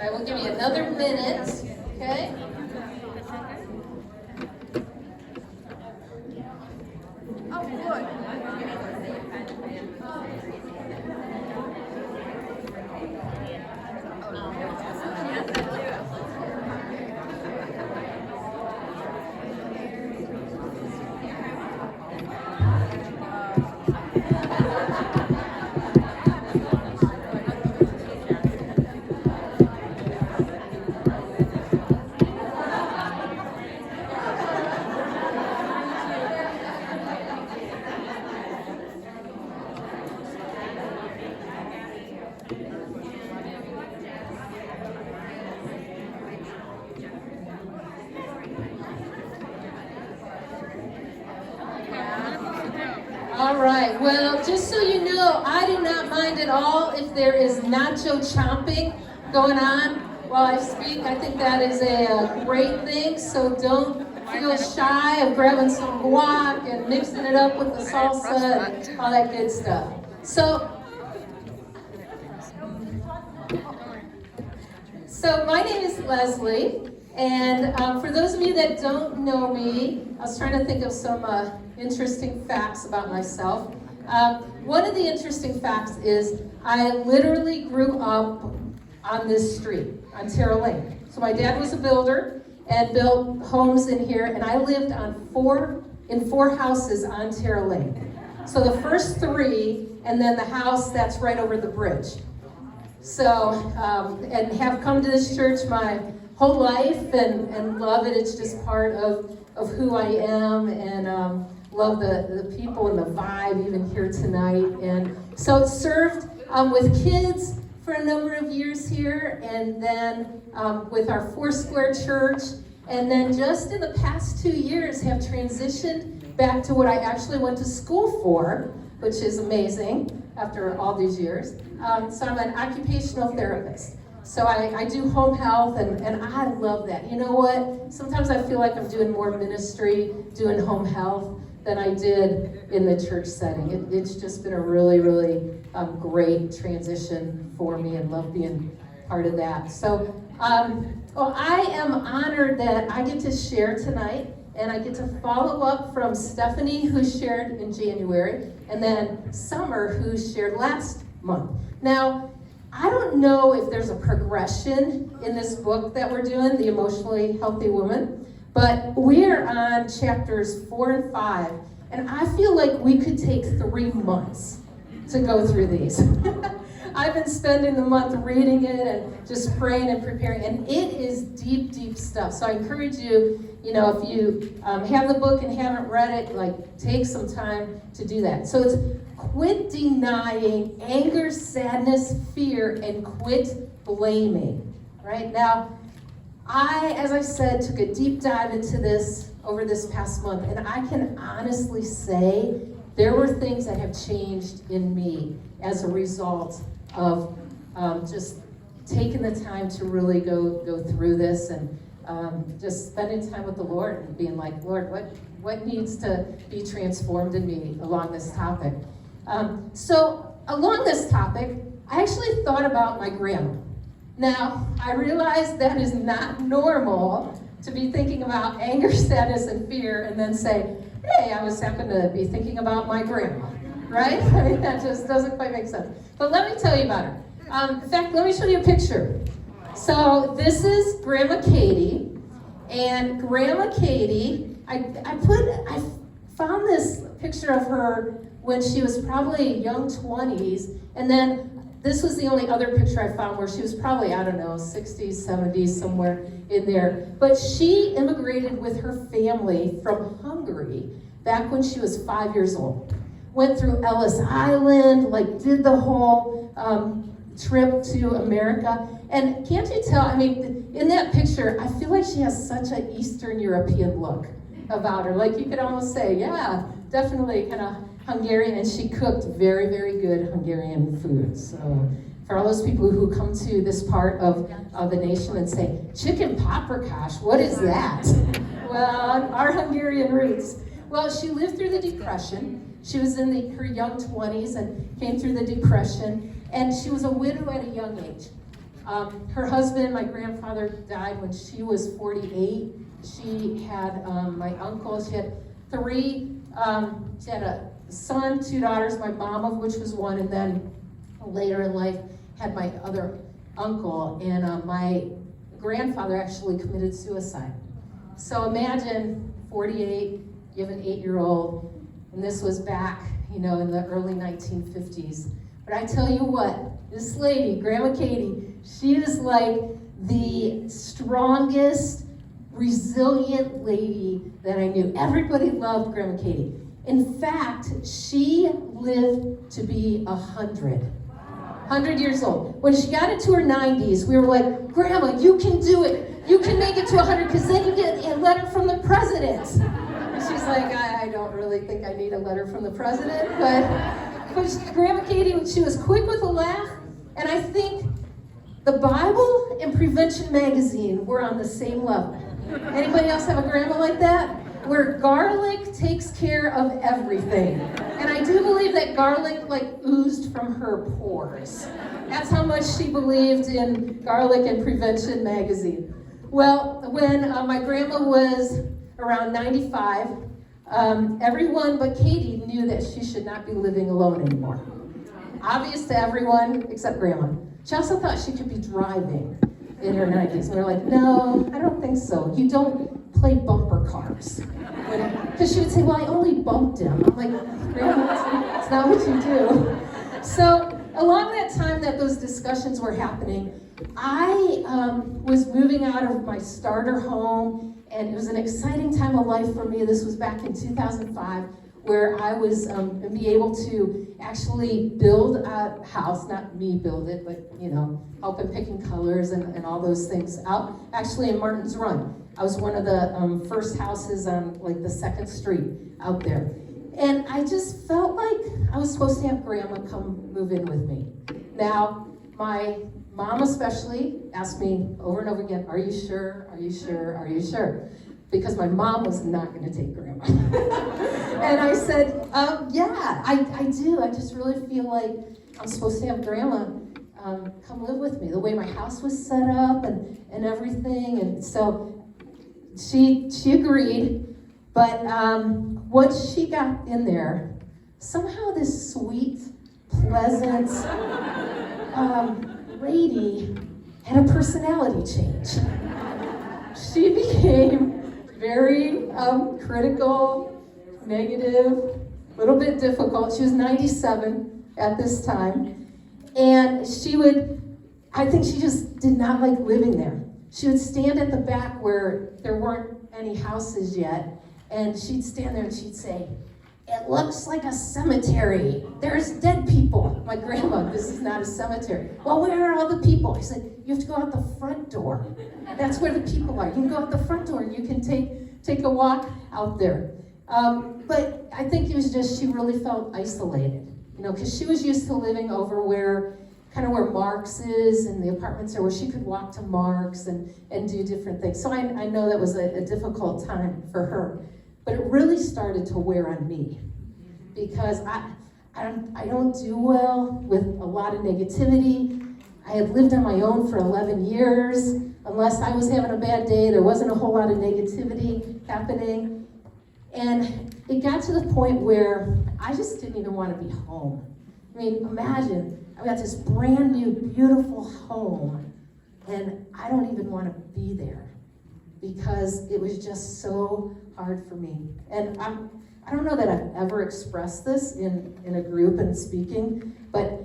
All right, we'll give you another minute, okay? Oh, good. All right, well, just so you know, I do not mind at all if there is nacho chomping going on while I speak. I think that is a great thing, so don't feel shy of grabbing some guac and mixing it up with the salsa and all that good stuff. So my name is Leslie, and for those of you that don't know me, I was trying to think of some interesting facts about myself. One of the interesting facts is I literally grew up on this street, on Terra Lane. So my dad was a builder and built homes in here, and I lived in four houses on Terra Lane. So the first three, and then the house that's right over the bridge. So, and have come to this church my whole life and love it. It's just part of who I am, and love the people and the vibe even here tonight. And so it served with kids for a number of years here, and then with our Foursquare church, and then just in the past 2 years have transitioned back to what I actually went to school for, which is amazing after all these years. So I'm an occupational therapist. So I do home health, and I love that. You know what? Sometimes I feel like I'm doing more ministry doing home health than I did in the church setting. It's just been a really, really great transition for me, and love being part of that. So well, I am honored that I get to share tonight, and I get to follow up from Stephanie, who shared in January, and then Summer, who shared last month. Now, I don't know if there's a progression in this book that we're doing, The Emotionally Healthy Woman, but we're on chapters 4 and 5, and I feel like we could take 3 months to go through these. I've been spending the month reading it and just praying and preparing, and it is deep, deep stuff. So I encourage you, if you have the book and haven't read it, like, take some time to do that. So it's quit denying anger, sadness, fear, and quit blaming. Right now, as I said, took a deep dive into this over this past month, and I can honestly say there were things that have changed in me as a result of just taking the time to really go through this, and just spending time with the Lord and being like, Lord, what needs to be transformed in me along this topic? So along this topic, I actually thought about my grandma. Now, I realize that is not normal to be thinking about anger, sadness, and fear, and then say, hey, I was happen to be thinking about my grandma, right? I mean, that just doesn't quite make sense. But let me tell you about her. In fact, let me show you a picture. So this is Grandma Katie, and Grandma Katie, I found this picture of her when she was probably young 20s, and then this was the only other picture I found where she was probably, 60s, 70s, somewhere in there. But she immigrated with her family from Hungary back when she was 5 years old. Went through Ellis Island, did the whole trip to America. And can't you tell, in that picture, I feel like she has such an Eastern European look about her. Like, you could almost say, yeah, definitely kind of Hungarian, and she cooked very, very good Hungarian food. So for all those people who come to this part of the nation and say, chicken paprikash, what is that? Well, our Hungarian roots. Well, she lived through the Depression. She was in her young 20s and came through the Depression, and she was a widow at a young age. Her husband, my grandfather, died when she was 48. She had my uncle. She had three. She had a son, 2 daughters, my mom of which was one, and then later in life had my other uncle. And my grandfather actually committed suicide. So imagine 48, you have an 8-year-old, and this was back, in the early 1950s. But I tell you what, this lady, Grandma Katie, she is like the strongest, resilient lady that I knew. Everybody loved Grandma Katie. In fact, she lived to be 100 years old. When she got into her 90s, we were like, Grandma, you can do it. You can make it to 100 because then you get a letter from the president. And she's like, I don't really think I need a letter from the president, but Grandma Katie, she was quick with a laugh, and I think the Bible and Prevention Magazine were on the same level. Anybody else have a grandma like that? Where garlic takes care of everything. And I do believe that garlic oozed from her pores. That's how much she believed in garlic and Prevention Magazine. Well, when my grandma was around 95, everyone but Katie knew that she should not be living alone anymore. Obvious to everyone except Grandma. She also thought she could be driving in her 90s. And we were like, no, I don't think so. You don't play bumper cars. Because she would say, well, I only bumped him. I'm like, Grandma, that's not what you do. So along that time that those discussions were happening, I was moving out of my starter home, and it was an exciting time of life for me. This was back in 2005, where I was be able to actually build a house, not me build it, but help in picking colors and all those things out. Actually in Martin's Run. I was one of the first houses on the 2nd Street out there. And I just felt like I was supposed to have Grandma come move in with me. Now, my mom especially asked me over and over again, are you sure? Are you sure? Are you sure? Because my mom was not going to take Grandma. And I said, yeah, I do. I just really feel like I'm supposed to have Grandma come live with me. The way my house was set up and everything. And so she agreed. But once she got in there, somehow this sweet, pleasant lady had a personality change. She became very critical, negative, a little bit difficult. She was 97 at this time. And I think she just did not like living there. She would stand at the back where there weren't any houses yet, and she'd stand there and she'd say, it looks like a cemetery. There's dead people. My grandma, this is not a cemetery. Well, where are all the people? I said, you have to go out the front door. That's where the people are. You can go out the front door and you can take a walk out there. But I think it was just she really felt isolated, because she was used to living over where Mark's is and the apartments are where she could walk to Mark's and do different things. So I know that was a difficult time for her. But it really started to wear on me because I don't do well with a lot of negativity. I had lived on my own for 11 years. Unless I was having a bad day, there wasn't a whole lot of negativity happening. And it got to the point where I just didn't even want to be home. I mean, imagine, I've got this brand new, beautiful home, and I don't even want to be there because it was just so hard for me. And I don't know that I've ever expressed this in a group and speaking, but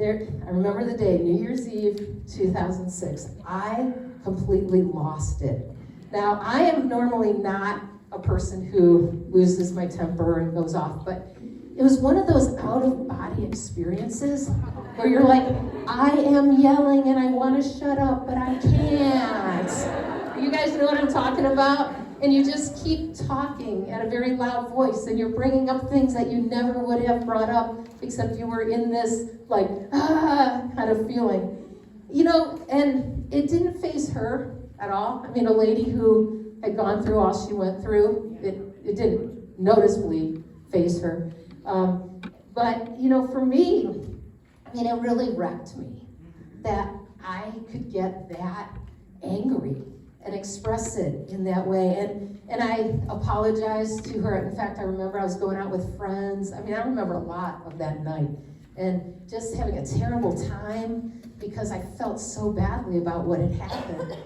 I remember the day, New Year's Eve, 2006. I completely lost it. Now, I am normally not a person who loses my temper and goes off, but it was one of those out-of-body experiences where you're like, I am yelling and I want to shut up, but I can't. You guys know what I'm talking about? And you just keep talking at a very loud voice, and you're bringing up things that you never would have brought up except you were in this kind of feeling. And it didn't faze her at all. I mean, a lady who had gone through all she went through, it didn't noticeably faze her. But for me, it really wrecked me that I could get that angry and express it in that way. And I apologized to her. In fact, I remember I was going out with friends. I mean, I remember a lot of that night. And just having a terrible time because I felt so badly about what had happened.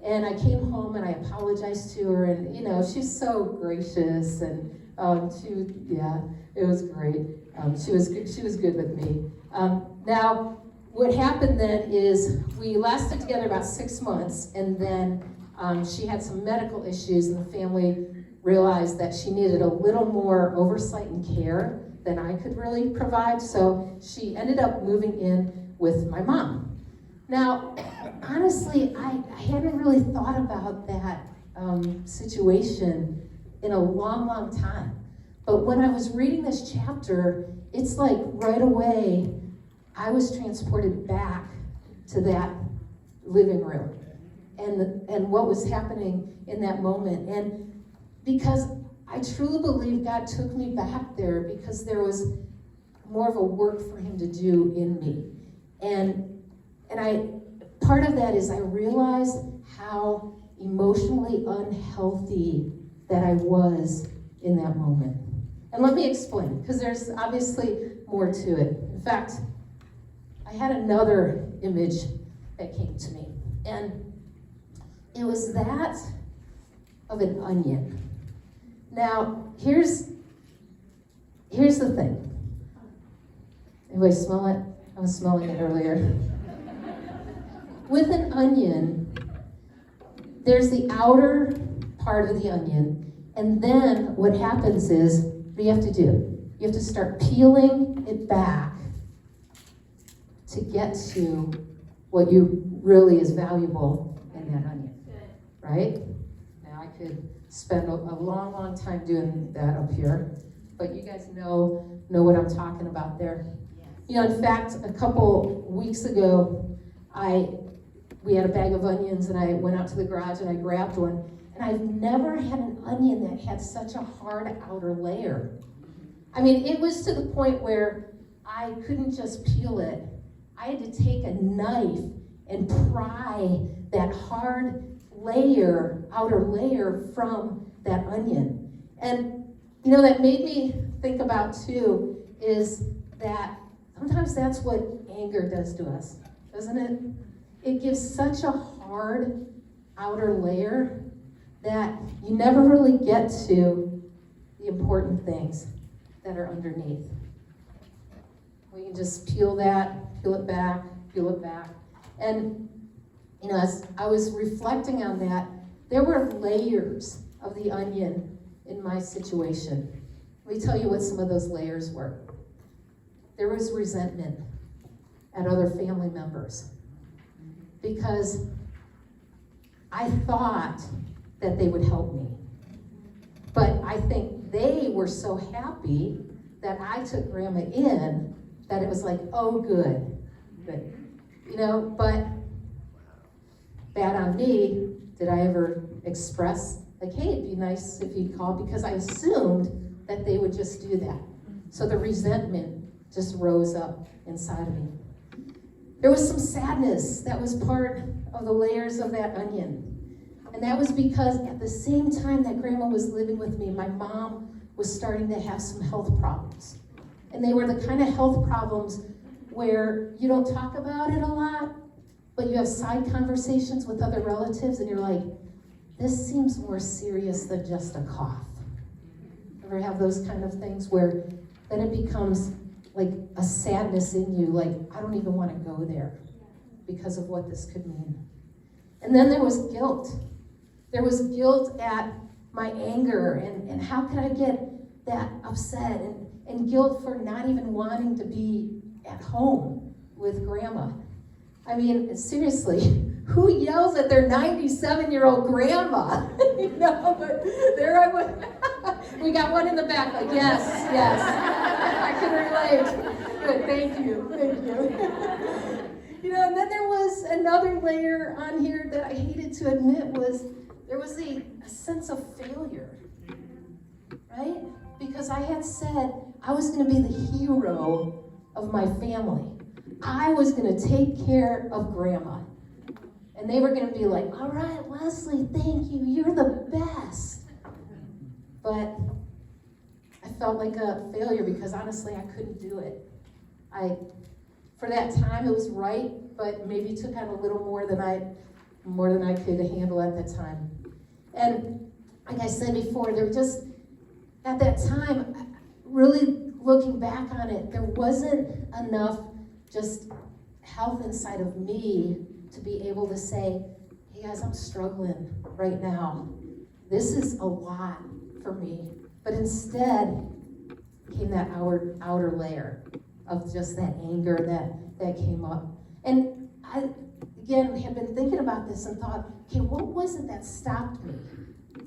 And I came home and I apologized to her, and she's so gracious, and it was great. She was good with me. Now, what happened then is we lasted together about 6 months, and then she had some medical issues, and the family realized that she needed a little more oversight and care than I could really provide, so she ended up moving in with my mom. Now, honestly, I hadn't really thought about that situation in a long, long time. But when I was reading this chapter, it's like right away, I was transported back to that living room and what was happening in that moment. And because I truly believe God took me back there because there was more of a work for him to do in me. And part of that is I realized how emotionally unhealthy that I was in that moment. And let me explain, because there's obviously more to it. In fact, I had another image that came to me, and it was that of an onion. Now, here's the thing. Anybody smell it? I was smelling it earlier. With an onion, there's the outer part of the onion, and then what happens is, what do you have to do? You have to start peeling it back to get to what really is valuable in that onion, right? Now I could spend a long, long time doing that up here, but you guys know what I'm talking about there. In fact, a couple weeks ago, we had a bag of onions, and I went out to the garage and I grabbed one, and I've never had an onion that had such a hard outer layer. I mean, it was to the point where I couldn't just peel it. I had to take a knife and pry that hard outer layer from that onion. And, that made me think about too, is that sometimes that's what anger does to us, doesn't it? It gives such a hard outer layer that you never really get to the important things that are underneath. We can just peel it back. And, as I was reflecting on that, there were layers of the onion in my situation. Let me tell you what some of those layers were. There was resentment at other family members because I thought that they would help me. But I think they were so happy that I took Grandma in that it was like, oh, good. But bad on me, did I ever express, like, hey, it'd be nice if you'd call, because I assumed that they would just do that. So the resentment just rose up inside of me. There was some sadness that was part of the layers of that onion. And that was because at the same time that Grandma was living with me, my mom was starting to have some health problems. And they were the kind of health problems where you don't talk about it a lot, but you have side conversations with other relatives and you're like, this seems more serious than just a cough. Ever have those kind of things where then it becomes like a sadness in you, like, I don't even want to go there because of what this could mean. And then there was guilt. There was guilt at my anger and how could I get that upset, and guilt for not even wanting to be at home with Grandma. I mean, seriously, who yells at their 97-year-old grandma? But there I was. We got one in the back, like, yes. I can relate. Good, thank you. And then there was another layer on here that I hated to admit was, there was a sense of failure, right? Because I had said I was going to be the hero of my family. I was going to take care of Grandma. And they were gonna be like, all right, Leslie, thank you, you're the best. But I felt like a failure because honestly, I couldn't do it. For that time, it was right, but maybe took on a little more than I could handle at that time. And like I said before, there just, at that time, really looking back on it, there wasn't enough just health inside of me to be able to say, hey guys, I'm struggling right now. This is a lot for me. But instead came that outer layer of just that anger that came up. And I, again, had been thinking about this and thought, okay, what was it that stopped me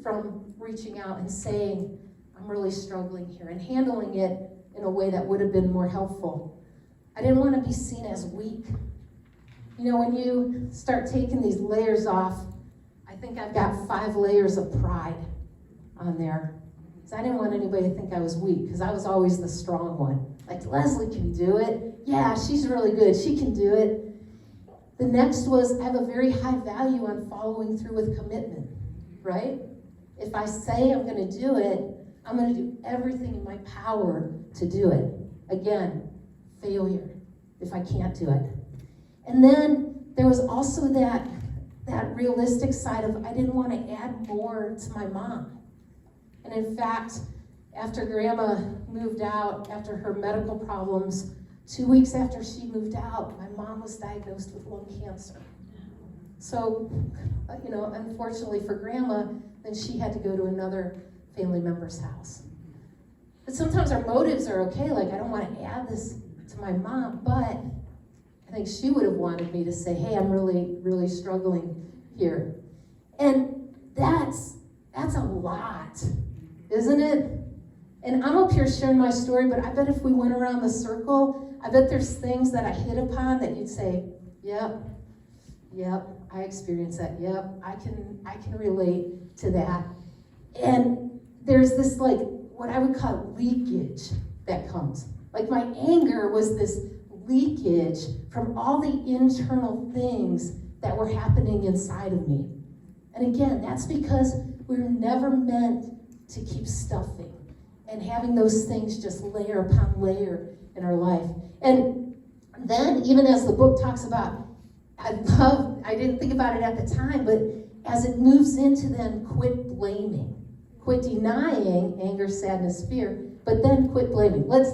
from reaching out and saying, I'm really struggling here, and handling it in a way that would have been more helpful? I didn't want to be seen as weak. You know, when you start taking these layers off, I think I've got 5 layers of pride on there. Because I didn't want anybody to think I was weak, because I was always the strong one. Like, Leslie can do it. Yeah, she's really good. She can do it. The next was, I have a very high value on following through with commitment, right? If I say I'm going to do it, I'm going to do everything in my power to do it. Again, failure if I can't do it. And then there was also that realistic side of, I didn't want to add more to my mom. And in fact, after Grandma moved out, after her medical problems, 2 weeks after she moved out, my mom was diagnosed with lung cancer. So, you know, unfortunately for Grandma, then she had to go to another family member's house. But sometimes our motives are okay, like I don't want to add this to my mom, but I think she would have wanted me to say, hey, I'm really, really struggling here. And that's a lot, isn't it? And I'm up here sharing my story, but I bet if we went around the circle, I bet there's things that I hit upon that you'd say, yep, I experienced that, yep, I can relate to that. And there's this, like, what I would call leakage that comes. Like, my anger was this leakage from all the internal things that were happening inside of me. And again, that's because we were never meant to keep stuffing and having those things just layer upon layer in our life. And then, even as the book talks about, I didn't think about it at the time, but as it moves into then quit blaming, quit denying anger, sadness, fear, but then quit blaming. Let's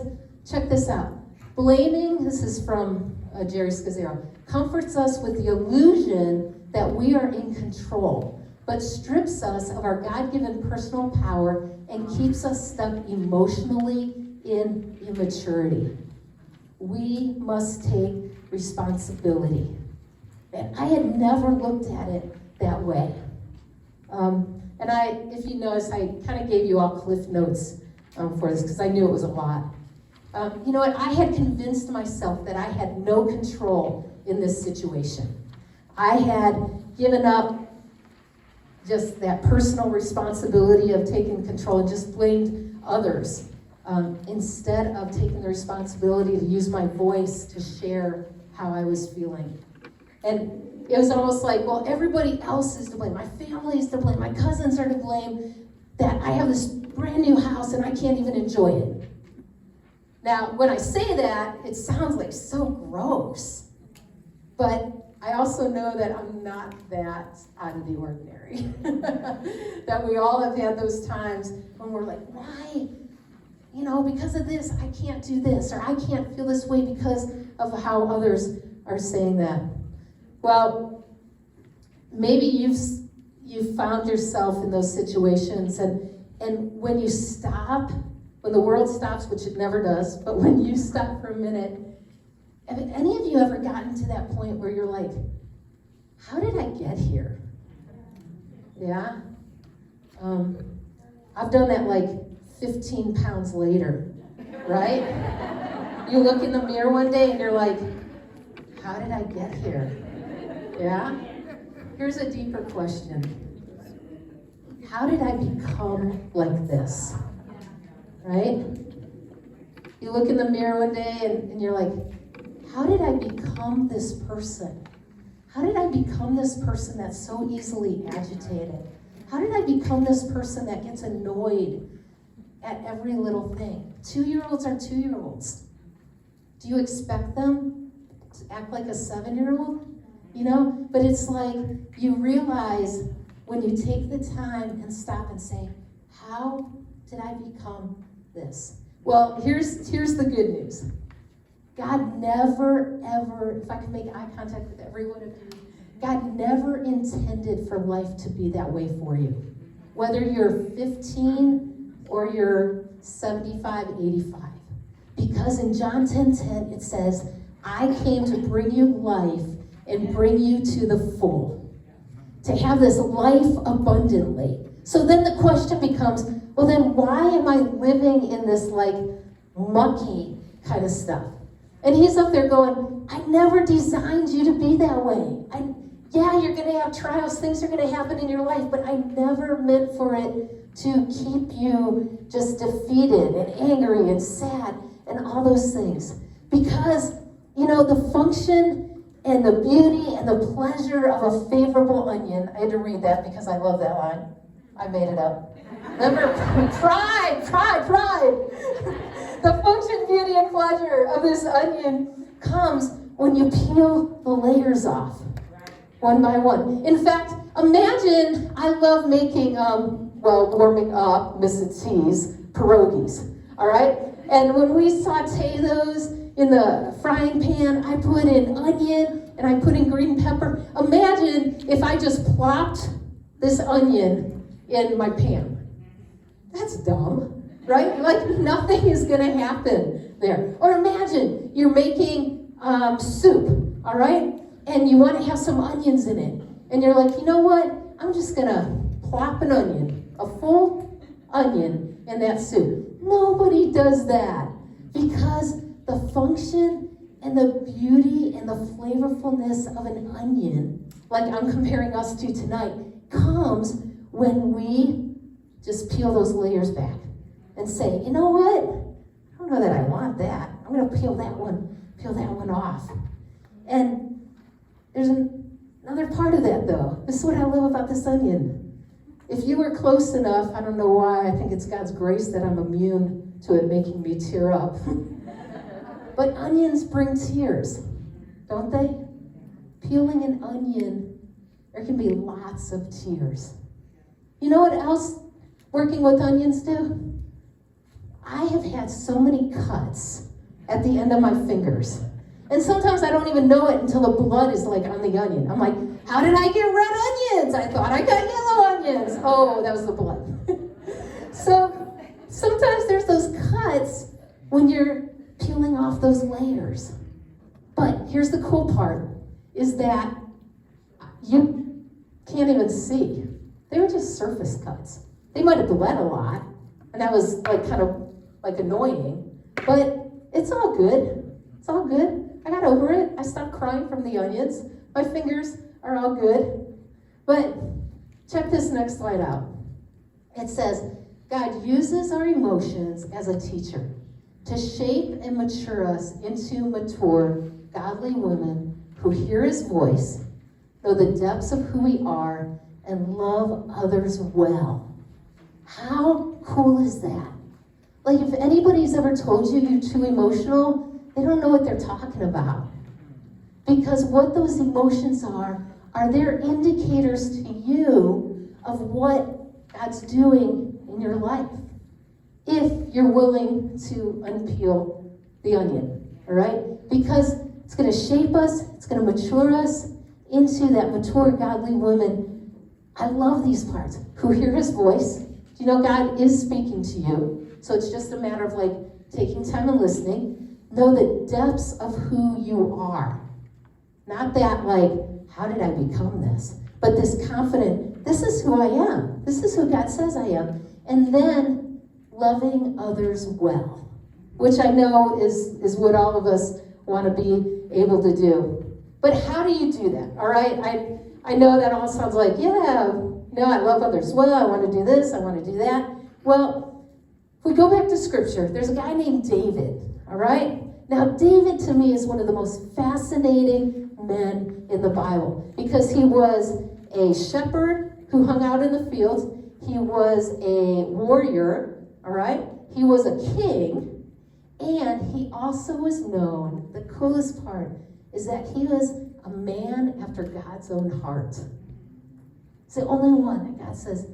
check this out. Blaming, this is from Jerry Scazzaro, comforts us with the illusion that we are in control, but strips us of our God-given personal power and keeps us stuck emotionally in immaturity. We must take responsibility. And I had never looked at it that way. And if you notice, I kind of gave you all cliff notes for this because I knew it was a lot. You know what? I had convinced myself that I had no control in this situation. I had given up just that personal responsibility of taking control and just blamed others instead of taking the responsibility to use my voice to share how I was feeling. And it was almost like, well, everybody else is to blame. My family is to blame. My cousins are to blame that I have this brand new house and I can't even enjoy it. Now, when I say that, it sounds like so gross. But I also know that I'm not that out of the ordinary. That we all have had those times when we're like, why? You know, because of this, I can't do this, or I can't feel this way because of how others are saying that. Well, maybe you've found yourself in those situations, and when you stop, when the world stops, which it never does, but when you stop for a minute, have any of you ever gotten to that point where you're like, how did I get here? Yeah? I've done that like 15 pounds later, right? You look in the mirror one day and you're like, how did I get here? Yeah? Here's a deeper question. How did I become like this? Right? You look in the mirror one day and you're like, how did I become this person? how did I become this person that's so easily agitated? How did I become this person that gets annoyed at every little thing? 2-year-olds are 2-year-olds. Do you expect them to act like a 7-year-old? You know, but it's like you realize when you take the time and stop and say, how did I become this? Well, here's the good news. God never, ever, if I can make eye contact with every one of you, God never intended for life to be that way for you. Whether you're 15 or you're 75, 85. Because in John 10:10, it says, I came to bring you life and bring you to the full. To have this life abundantly. So then the question becomes, well then why am I living in this like mucky kind of stuff? And he's up there going, I never designed you to be that way. Yeah, you're going to have trials, things are going to happen in your life, but I never meant for it to keep you just defeated and angry and sad and all those things. Because, you know, the function and the beauty and the pleasure of a favorable onion, I had to read that because I love that line. I made it up. Remember, pride. The function, beauty, and pleasure of this onion comes when you peel the layers off, one by one. In fact, imagine, I love making, warming up Mrs. T's pierogies, all right? And when we saute those in the frying pan, I put in onion and I put in green pepper. Imagine if I just plopped this onion in my pan. That's dumb, right? Like nothing is gonna happen there. Or imagine you're making soup, all right? And you wanna have some onions in it. And you're like, you know what? I'm just gonna plop an onion, a full onion in that soup. Nobody does that because the function and the beauty and the flavorfulness of an onion, like I'm comparing us to tonight, comes when we just peel those layers back and say, you know what? I don't know that I want that. I'm going to peel that one off. And there's another part of that, though. This is what I love about this onion. If you were close enough, I don't know why, I think it's God's grace that I'm immune to it making me tear up. But onions bring tears, don't they? Peeling an onion, there can be lots of tears. You know what else working with onions do? I have had so many cuts at the end of my fingers. And sometimes I don't even know it until the blood is like on the onion. I'm like, how did I get red onions? I thought I got yellow onions. Oh, that was the blood. So sometimes there's those cuts when you're peeling off those layers. But here's the cool part, is that you can't even see. They were just surface cuts. They might have bled a lot, and that was like kind of like annoying, but it's all good. It's all good. I got over it. I stopped crying from the onions. My fingers are all good. But check this next slide out. It says, God uses our emotions as a teacher to shape and mature us into mature, godly women who hear his voice, know the depths of who we are, and love others well. How cool is that? Like if anybody's ever told you you're too emotional, they don't know what they're talking about. Because what those emotions are they're indicators to you of what God's doing in your life. If you're willing to unpeel the onion, all right? Because it's going to shape us, it's going to mature us into that mature, godly woman. I love these parts. Who hear his voice. You know, God is speaking to you. So it's just a matter of like taking time and listening. Know the depths of who you are. Not that like, how did I become this? But this confident, this is who I am. This is who God says I am. And then loving others well, which I know is what all of us want to be able to do. But how do you do that? All right, I know that all sounds like, yeah, no, I love others well, I want to do this, I want to do that. Well, if we go back to scripture, there's a guy named David, all right? Now, David to me is one of the most fascinating men in the Bible because he was a shepherd who hung out in the fields. He was a warrior, all right? He was a king, and he also was known, the coolest part is that he was a man after God's own heart. It's the only one that God says,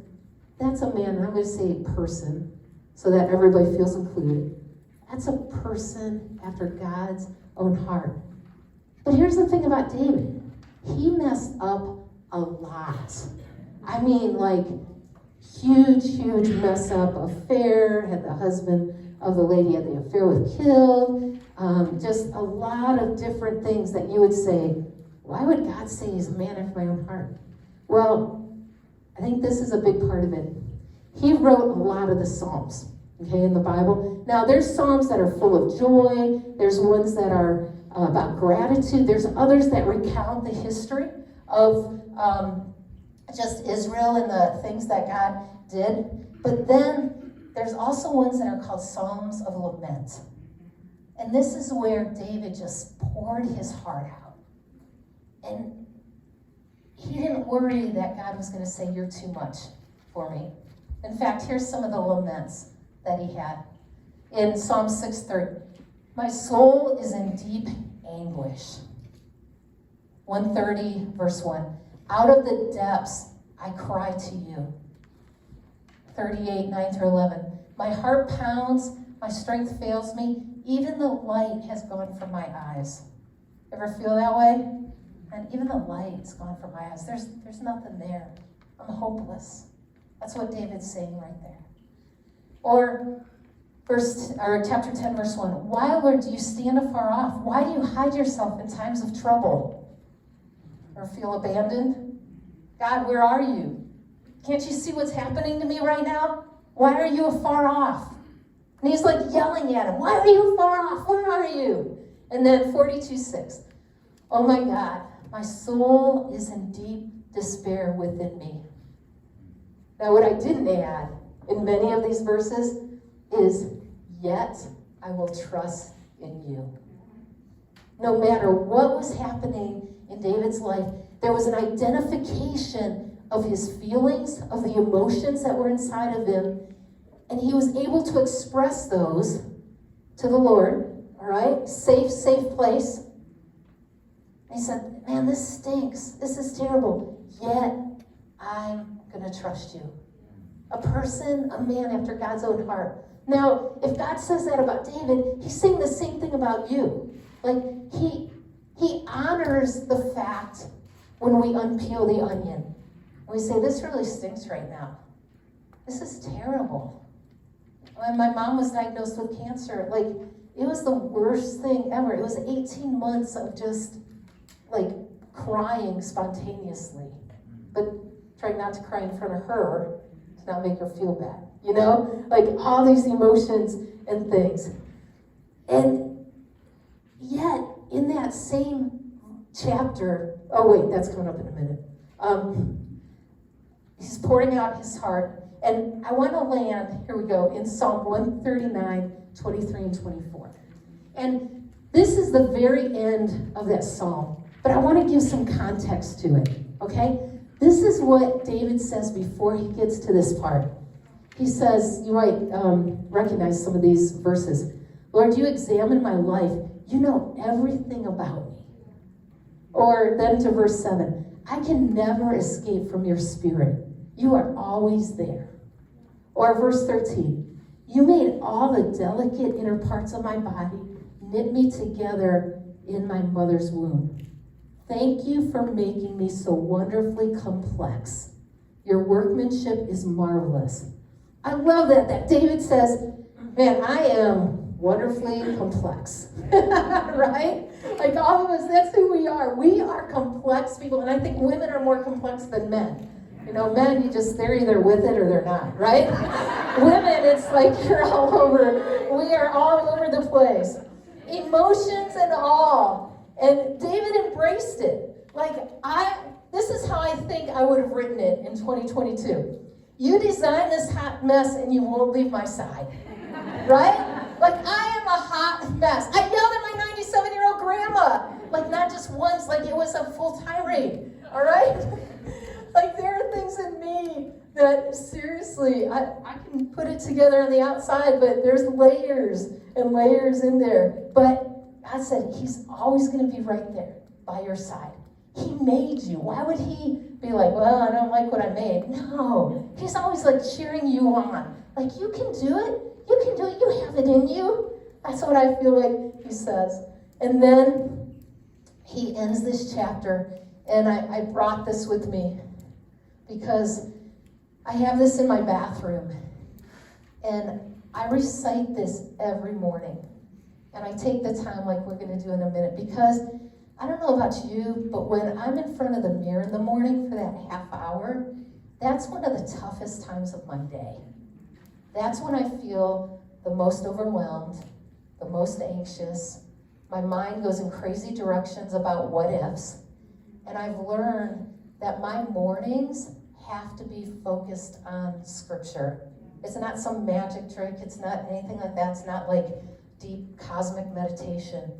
that's a man, and I'm going to say person, so that everybody feels included. That's a person after God's own heart. But here's the thing about David. He messed up a lot. I mean, like, huge mess up affair, had the husband of the lady had the affair with killed, just a lot of different things that you would say, why would God say he's a man after my own heart? Well, I think this is a big part of it. He wrote a lot of the Psalms, okay, in the Bible. Now, there's Psalms that are full of joy. There's ones that are about gratitude. There's others that recount the history of just Israel and the things that God did. But then there's also ones that are called Psalms of Lament. And this is where David just poured his heart out. And he didn't worry that God was going to say, you're too much for me. In fact, here's some of the laments that he had. In Psalm 6:30, my soul is in deep anguish. 130, verse 1, out of the depths I cry to you. 38, 9 through 11, my heart pounds, my strength fails me, even the light has gone from my eyes. Ever feel that way? And even the light's gone from my eyes. There's nothing there. I'm hopeless. That's what David's saying right there. Or chapter 10, verse 1. Why, Lord, do you stand afar off? Why do you hide yourself in times of trouble? Or feel abandoned? God, where are you? Can't you see what's happening to me right now? Why are you afar off? And he's like yelling at him. Why are you afar off? Where are you? And then 42:6. Oh my God, my soul is in deep despair within me. Now, what I didn't add in many of these verses is, yet I will trust in you. No matter what was happening in David's life, there was an identification of his feelings, of the emotions that were inside of him, and he was able to express those to the Lord, all right? Safe place. And he said, man, this stinks. This is terrible. Yet I'm going to trust you. A person, a man after God's own heart. Now, if God says that about David, he's saying the same thing about you. Like, he honors the fact when we unpeel the onion. We say, this really stinks right now. This is terrible. When my mom was diagnosed with cancer, like, it was the worst thing ever. It was 18 months of just, like, crying spontaneously. But trying not to cry in front of her to not make her feel bad. You know? Like, all these emotions and things. And yet, in that same chapter, oh wait, that's coming up in a minute. He's pouring out his heart. And I want to land, here we go, in Psalm 139, 23 and 24. And this is the very end of that psalm. But I want to give some context to it, okay? This is what David says before he gets to this part. He says, you might recognize some of these verses. Lord, you examine my life. You know everything about me. Or then to verse 7. I can never escape from your spirit. You are always there. Or verse 13. You made all the delicate inner parts of my body, knit me together in my mother's womb. Thank you for making me so wonderfully complex. Your workmanship is marvelous. I love that David says, man, I am wonderfully complex. Right? Like all of us, that's who we are. We are complex people, and I think women are more complex than men. You know, men, they're either with it or they're not, right? Women, it's like you're all over. We are all over the place. Emotions and all. And David embraced it. Like, this is how I think I would have written it in 2022. You designed this hot mess and you won't leave my side. Right? Like, I am a hot mess. I yelled at my 7-year-old grandma. Like, not just once, like it was a full tirade, all right? Like, there are things in me that, seriously, I can put it together on the outside, but there's layers and layers in there. But God said he's always going to be right there by your side. He made you. Why would he be like, well, I don't like what I made? No. He's always like cheering you on. Like, you can do it. You can do it. You have it in you. That's what I feel like he says. And then he ends this chapter, and I brought this with me because I have this in my bathroom, and I recite this every morning. And I take the time like we're going to do in a minute, because I don't know about you, but when I'm in front of the mirror in the morning for that half hour, that's one of the toughest times of my day. That's when I feel the most overwhelmed, the most anxious. My mind goes in crazy directions about what ifs. And I've learned that my mornings have to be focused on Scripture. It's not some magic trick. It's not anything like that. It's not like deep cosmic meditation.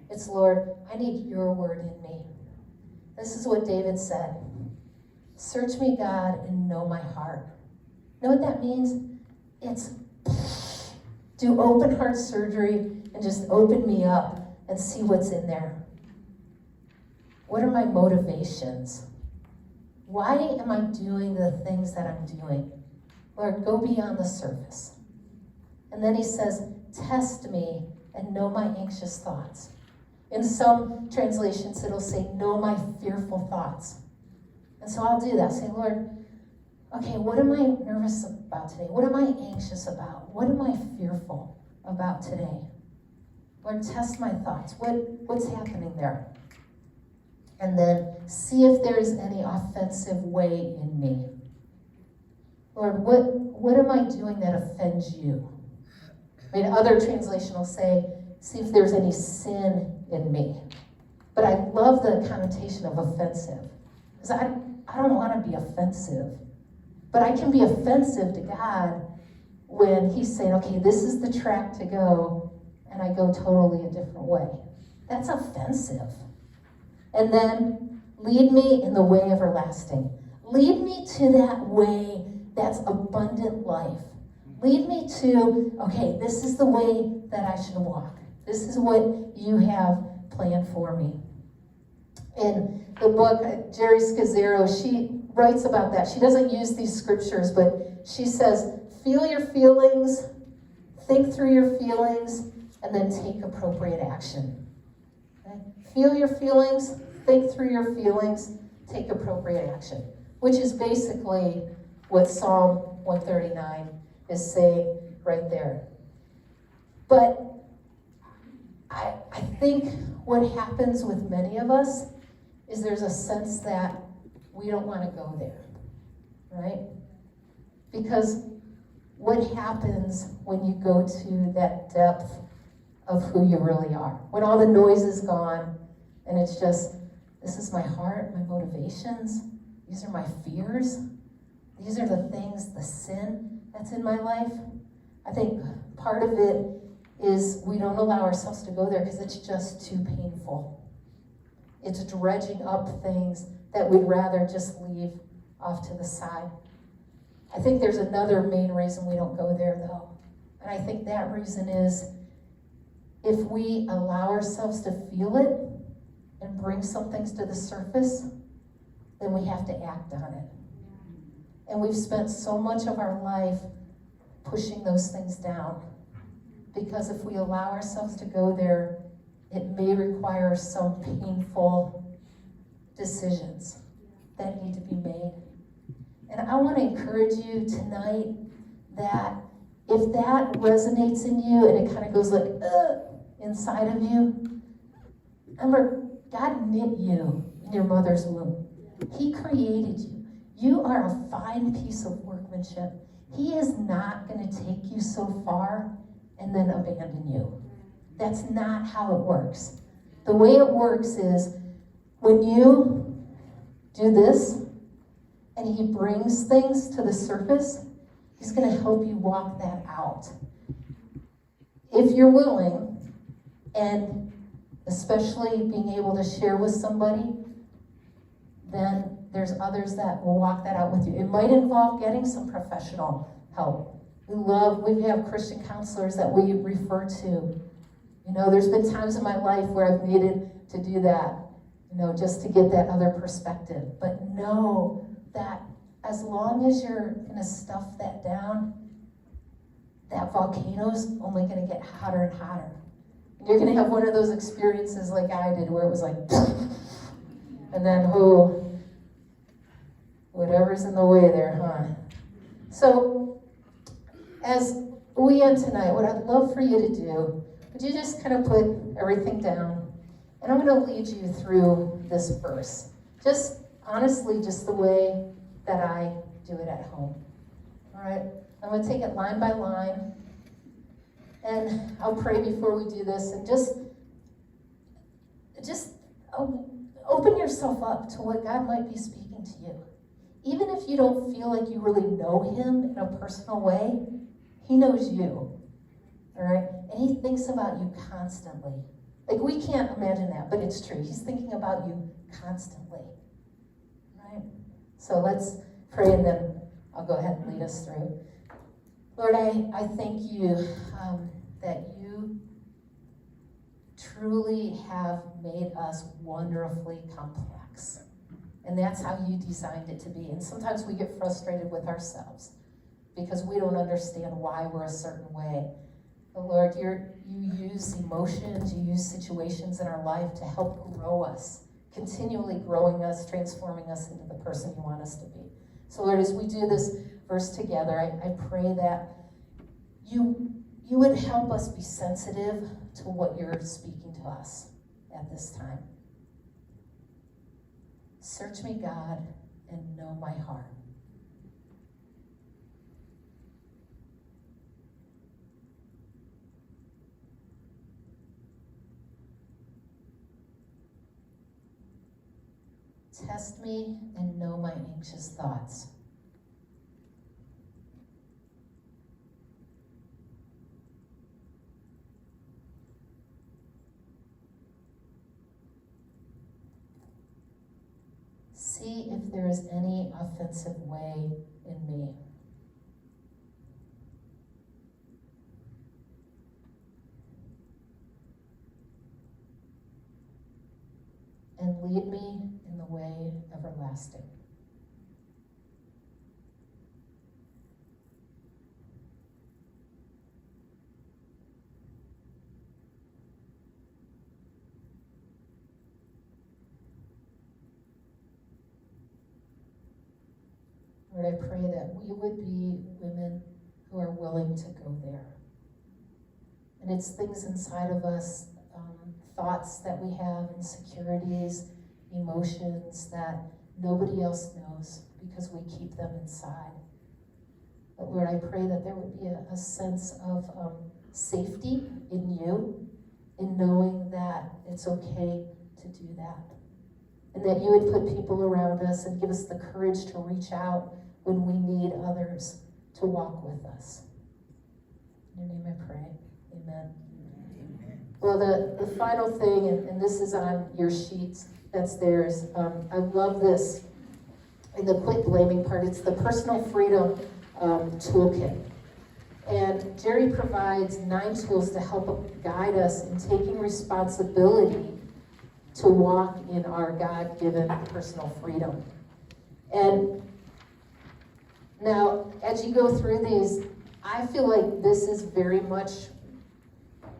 It's, Lord, I need your word in me. This is what David said. Search me, God, and know my heart. Know what that means? It's do open heart surgery and just open me up and see what's in there. What are my motivations? Why am I doing the things that I'm doing? Lord, go beyond the surface. And then he says, test me and know my anxious thoughts. In some translations, it'll say, know my fearful thoughts. And so I'll do that. Say, Lord, okay, what am I nervous about today? What am I anxious about? What am I fearful about today? Lord, test my thoughts. What's happening there? And then see if there's any offensive way in me. Lord, what am I doing that offends you? I mean, other translation will say, see if there's any sin in me. But I love the connotation of offensive. Because I don't want to be offensive. But I can be offensive to God when he's saying, okay, this is the track to go, and I go totally a different way. That's offensive. And then, lead me in the way everlasting. Lead me to that way that's abundant life. Lead me to, okay, this is the way that I should walk. This is what you have planned for me. In the book, Jerry Scazzaro, she writes about that. She doesn't use these scriptures, but she says, feel your feelings, think through your feelings, and then take appropriate action. Okay? Feel your feelings, think through your feelings, take appropriate action, which is basically what Psalm 139 is saying right there. But I think what happens with many of us is there's a sense that we don't want to go there, right? Because what happens when you go to that depth of who you really are? When all the noise is gone and it's just, this is my heart, my motivations, these are my fears, these are the things, the sin that's in my life. I think part of it is we don't allow ourselves to go there because it's just too painful. It's dredging up things that we'd rather just leave off to the side. I think there's another main reason we don't go there, though. And I think that reason is if we allow ourselves to feel it and bring some things to the surface, then we have to act on it. And we've spent so much of our life pushing those things down. Because if we allow ourselves to go there, it may require some painful decisions that need to be made. And I want to encourage you tonight that if that resonates in you and it kind of goes like, inside of you, remember, God knit you in your mother's womb. He created you. You are a fine piece of workmanship. He is not going to take you so far and then abandon you. That's not how it works. The way it works is when you do this and he brings things to the surface, he's going to help you walk that out. If you're willing and especially being able to share with somebody, then there's others that will walk that out with you. It might involve getting some professional help. We have Christian counselors that we refer to. There's been times in my life where I've needed to do that, just to get that other perspective. But know that as long as you're going to stuff that down, that volcano's only going to get hotter and hotter. You're going to have one of those experiences like I did where it was like, and then, whatever's in the way there, huh? So, as we end tonight, what I'd love for you to do, would you just kind of put everything down? And I'm going to lead you through this verse. Just, honestly, just the way that I do it at home. All right? I'm going to take it line by line. And I'll pray before we do this. And just open yourself up to what God might be speaking to you. Even if you don't feel like you really know him in a personal way, he knows you. All right? And he thinks about you constantly. Like, we can't imagine that, but it's true. He's thinking about you constantly. Right? So let's pray, and then I'll go ahead and lead us through. Lord, I thank you that you truly have made us wonderfully complex. And that's how you designed it to be. And sometimes we get frustrated with ourselves because we don't understand why we're a certain way. But Lord, you use emotions, you use situations in our life to help grow us, continually growing us, transforming us into the person you want us to be. So Lord, as we do this verse together, I pray that you would help us be sensitive to what you're speaking to us at this time. Search me, God, and know my heart. Test me and know my anxious thoughts. See if there is any offensive way in me. And lead me in the way everlasting. Lord, I pray that we would be women who are willing to go there. And it's things inside of us, thoughts that we have, insecurities, emotions that nobody else knows because we keep them inside. But Lord, I pray that there would be a sense of safety in you, in knowing that it's okay to do that. And that you would put people around us and give us the courage to reach out when we need others to walk with us. In your name I pray. Amen. Well, the final thing, and this is on your sheets, that's theirs. I love this. In the quit blaming part, it's the personal freedom toolkit. And Jerry provides 9 tools to help guide us in taking responsibility to walk in our God-given personal freedom. And now, as you go through these, I feel like this is very much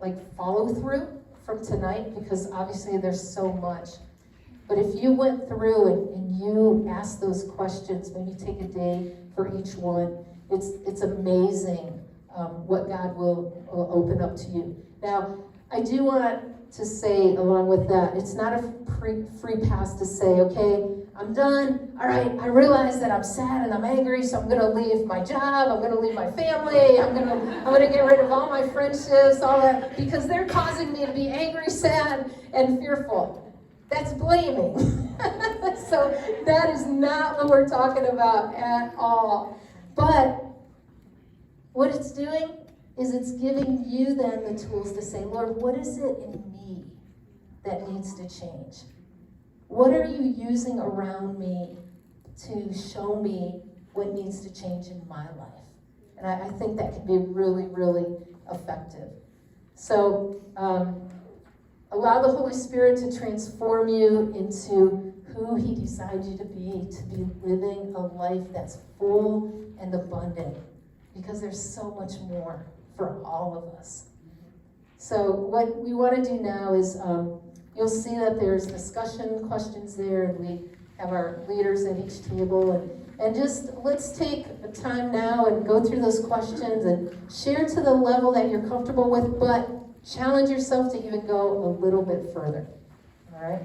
like follow through from tonight, because obviously there's so much. But if you went through and you asked those questions, maybe take a day for each one, it's amazing what God will open up to you. Now, I do want to say along with that, it's not a free pass to say, okay, I'm done. All right, I realize that I'm sad and I'm angry, so I'm going to leave my job. I'm going to leave my family. I'm going to get rid of all my friendships, all that, because they're causing me to be angry, sad, and fearful. That's blaming. So that is not what we're talking about at all. But what it's doing is it's giving you then the tools to say, Lord, what is it in me that needs to change? What are you using around me to show me what needs to change in my life? And I think that can be really, really effective. So allow the Holy Spirit to transform you into who He designed you to be living a life that's full and abundant, because there's so much more for all of us. So what we want to do now is, you'll see that there's discussion questions there, and we have our leaders at each table, and just let's take a time now and go through those questions and share to the level that you're comfortable with, but challenge yourself to even go a little bit further. All right?